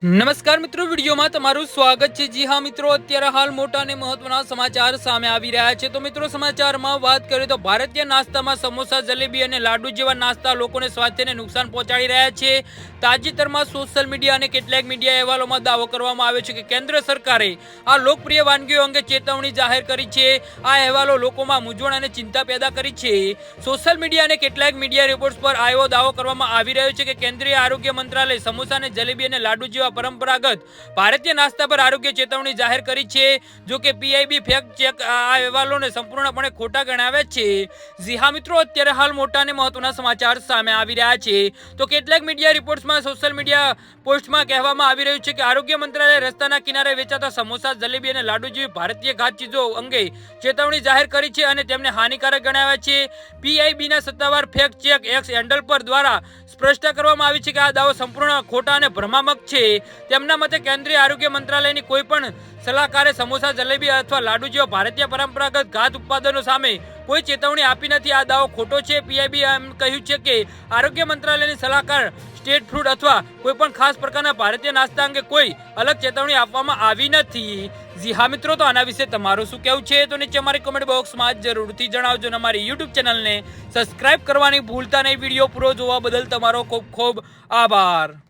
નમસ્કાર મિત્રો, વિડીયોમાં તમારું સ્વાગત છે। જી હા મિત્રો, અત્યારે હાલ મોટા અને મહત્વના સમાચાર સામે આવી રહ્યા છે। તો મિત્રો, સમાચારમાં વાત કરીએ તો ભારતીય નાસ્તામાં સમોસા, જલેબી અને લાડુ જેવા નાસ્તા લોકોને સ્વાસ્થ્યને નુકસાન પહોંચાડી રહ્યા છે। તાજેતરમાં સોશિયલ મીડિયા અને કેટલાક મીડિયા અહેવાલોમાં દાવો કરવામાં આવ્યો છે કે કેન્દ્ર સરકારે આ લોકપ્રિય વાનગીઓ અંગે ચેતવણી જાહેર કરી છે। આ અહેવાલો લોકોમાં મૂંઝવણ અને ચિંતા પેદા કરી છે। સોશિયલ મીડિયા અને કેટલાક મીડિયા રિપોર્ટ્સ પર આવો દાવો કરવામાં આવી રહ્યો છે કે કેન્દ્રીય આરોગ્ય મંત્રાલય સમોસા અને જલેબી અને લાડુ જેવા પરંપરાગત ભારતીય નાસ્તા પર આરોગ્ય ચેતવણી જાહેર કરી છે। જો કે પીઆઈબી ફેક્ટ ચેક આ અહેવાલોને સંપૂર્ણપણે ખોટા ગણાવ્યા છે। જી હા મિત્રો, અત્યારે હાલ મોટા અને મહત્વના સમાચાર સામે આવી રહ્યા છે। તો કેટલાક મીડિયા રિપોર્ટ્સમાં સોશિયલ મીડિયા પોસ્ટમાં કહેવામાં આવી રહ્યું છે કે આરોગ્ય મંત્રાલયે રસ્તાના કિનારે વેચાતા સમોસા, જલેબી અને લાડુ જેવી ભારતીય ખાદ્ય ચીજો અંગે ચેતવણી જાહેર કરી છે અને તેમને હાનિકારક ગણાવ્યા છે। પીઆઈબીના સત્તાવાર ફેક્ટ ચેક એક્સ હેન્ડલ પર દ્વારા સ્પષ્ટ કરવામાં આવી છે કે આ દાવો સંપૂર્ણ ખોટા અને ભ્રમાત્મક છે। તેમના મતે કેન્દ્રીય આરોગ્ય મંત્રાલયની કોઈ પણ સલાહકારે સમોસા, જલેબી અથવા લાડુ જેવા ભારતીય પરંપરાગત ખાદ્ય ઉત્પાદનો સામે કોઈ ચેતવણી આપી નથી। આ દાવો ખોટો છે। પીઆઈબી એમ કહ્યું છે કે આરોગ્ય મંત્રાલયની સલાહકાર સ્ટેટ ફૂડ અથવા કોઈ પણ ખાસ પ્રકારના ભારતીય નાસ્તા અંગે કોઈ અલગ ચેતવણી આપવામાં આવી નથી। જી હા મિત્રો, તો આના વિશે તમારું શું કહેવું છે તો નીચે અમારી કમેન્ટ બોક્સમાં જરૂરથી જણાવજો। અમારી યુટ્યુબ ચેનલને સબસ્ક્રાઇબ કરવાની ભૂલતા નહીં। વિડીયો પૂરો જોવા બદલ તમારો ખૂબ ખૂબ આભાર।